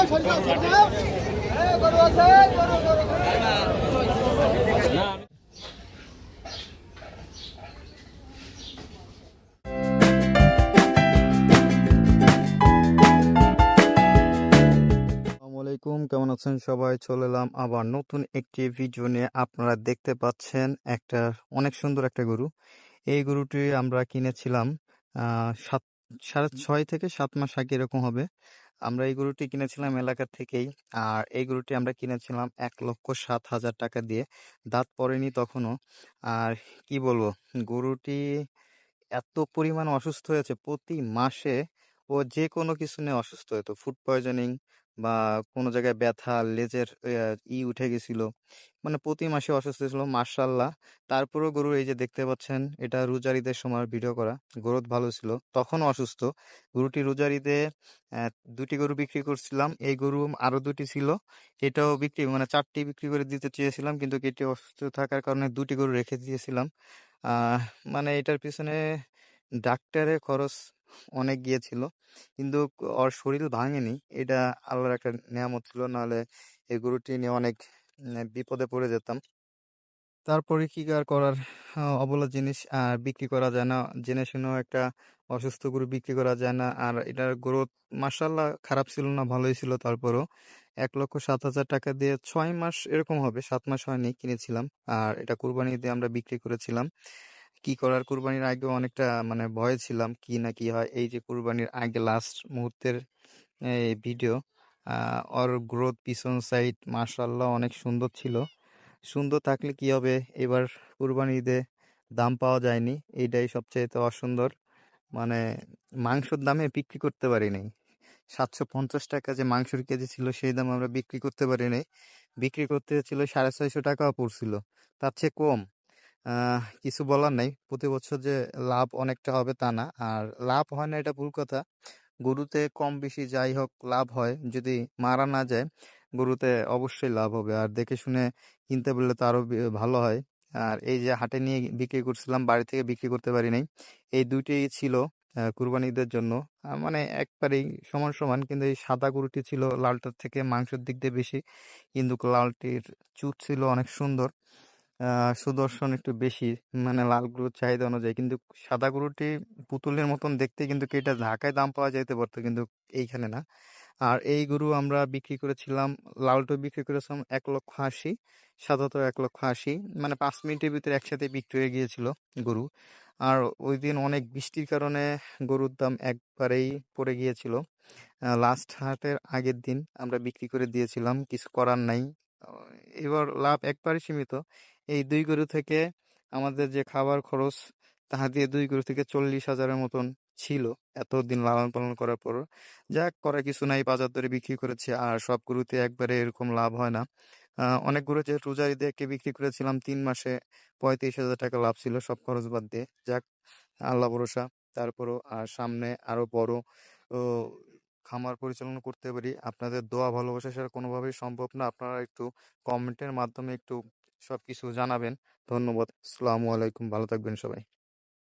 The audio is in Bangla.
আসসালামু আলাইকুম, কেমন আছেন সবাই? চলে এলাম আবার নতুন একটি ভিডিও নিয়ে। আপনারা দেখতে পাচ্ছেন একটা অনেক সুন্দর একটা গরু। এই গরুটি আমরা কিনেছিলাম 6.5 থেকে 7 মাস আগে, এরকম হবে। আমরা এই গরুটি কিনেছিলাম এলাকা থেকেই। আর এই গরুটি আমরা কিনেছিলাম 1,07,000 টাকা দিয়ে। দাঁত পড়েনি তখনও। আর কি বলবো, গরুটি এত পরিমাণ অসুস্থ হয়েছে প্রতি মাসে। ও যে কোনো কিছু নিয়ে অসুস্থ হতো, ফুড পয়জনিং বা কোনো জায়গায় ব্যথা, লেজের উঠে গেছিল, মানে প্রতি মাসে অসুস্থ ছিল। মার্শাল্লাহ, তারপরেও গরু, এই যে দেখতে পাচ্ছেন, এটা রোজার ঈদের সময় ভিডিও করা। গ্রোথ ভালো ছিল, তখনও অসুস্থ। গরুটি রোজার ঈদে দুটি গরু বিক্রি করছিলাম। এই গরু আরো দুটি ছিল, এটাও বিক্রি, মানে চারটি বিক্রি করে দিতে চেয়েছিলাম, কিন্তু এটি অসুস্থ থাকার কারণে দুটি গরু রেখে দিয়েছিলাম। আহ মানে এটার পিছনে ডাক্তারের খরচ অনেক গিয়েছিল, কিন্তু ওর শরীর ভাঙেনি। এটা আল্লাহর একটা নেয়ামত ছিল, নাহলে এই গরুটি নিয়ে অনেক বিপদে পড়ে যেতাম। তারপরে কি আর করার, অবলা জিনিস আর বিক্রি করা যায় না। জেনে শুনেও একটা অসুস্থ গরু বিক্রি করা যায় না। আর এটার গ্রোথ মাশাল্লাহ খারাপ ছিল না, ভালোই ছিল। তারপরও 1,07,000 টাকা দিয়ে 6 মাস এরকম হবে, 7 মাস হয়নি, কিনেছিলাম। আর এটা কুরবানি দিয়ে আমরা বিক্রি করেছিলাম। কি করার, কুরবানির আগে অনেকটা মানে ভয়ে ছিলাম কি না কি হয়। এই যে কুরবানির আগে লাস্ট মুহূর্তের এই ভিডিও, ওর গ্রোথ পিছন সাইড মাশাল্লাহ অনেক সুন্দর ছিল। সুন্দর থাকলে কি হবে, এবার কুরবানি ঈদে দাম পাওয়া যায়নি, এইটাই সবচেয়ে তো অসুন্দর। মানে মাংসের দামে বিক্রি করতে পারি নাই। 750 টাকা যে মাংসের কেজি ছিল, সেই দাম আমরা বিক্রি করতে পারি নাই। বিক্রি করতে ছিল 650 টাকাও পড়ছিল, তার চেয়ে কম। কিছু বলার নাই, প্রতি বছর যে লাভ অনেকটা হবে তা না। আর লাভ হয় না এটা ভুল কথা, গরুতে কম বেশি যাই হোক লাভ হয়। যদি মারা না যায়, গরুতে অবশ্যই লাভ হবে। আর দেখে শুনে কিনতে পারলে তো আরো ভালো হয়। আর এই যে হাটে নিয়ে বিক্রি করছিলাম, বাড়ি থেকে বিক্রি করতে পারি নাই। এই দুইটি ছিল কুরবানি ঈদের জন্য। মানে একবারেই সমান সমান, কিন্তু এই সাদা গরুটি ছিল লালটার থেকে মাংসের দিক দিয়ে বেশি, কিন্তু লালটির চুট ছিল অনেক সুন্দর। সুদর্শন একটু বেশি, মানে লাল গরুর চাহিদা অনুযায়ী। কিন্তু সাদা গরুটি পুতুলের মতন দেখতে, কিন্তু কি এটা ঢাকায় দাম পাওয়া যেতে পারতো, কিন্তু এইখানে না। আর এই গরু আমরা বিক্রি করেছিলাম, লালটো বিক্রি করেছিলাম 1,80,000, সাদাতো 1,80,000। মানে 5 মিনিটের ভিতরে একসাথে বিক্রি হয়ে গিয়েছিল গরু। আর ওই দিন অনেক বৃষ্টির কারণে গরুর দাম একবারেই পড়ে গিয়েছিল। লাস্ট হাটের আগের দিন আমরা বিক্রি করে দিয়েছিলাম, কিছু করার নাই। আহ, এবার লাভ একবারই সীমিত। এই দুই গরু থেকে আমাদের যে খাবার খরচ, তাহা দিয়ে দুই গরু থেকে 40,000-এর মতন ছিল এতদিন লালন পালন করার পর। যাক, করার কিছু নাই, বাজার দরে বিক্রি করেছে। আর সব গরুতে একবারে এরকম লাভ হয় না। অনেক গরু যে রোজার ঈদে বিক্রি করেছিলাম 3 মাসে, 35,000 টাকা লাভ ছিল সব খরচ বাদ দিয়ে। যাক, আল্লাহ ভরসা। তারপরও আর সামনে আরো বড় ও খামার পরিচালনা করতে পারি। আপনাদের দোয়া ভালোবাসা ছাড়া কোনোভাবেই সম্ভব না। আপনারা একটু কমেন্টের মাধ্যমে একটু সবকিছু জানাবেন। ধন্যবাদ। আসসালামু আলাইকুম, ভালো থাকবেন সবাই।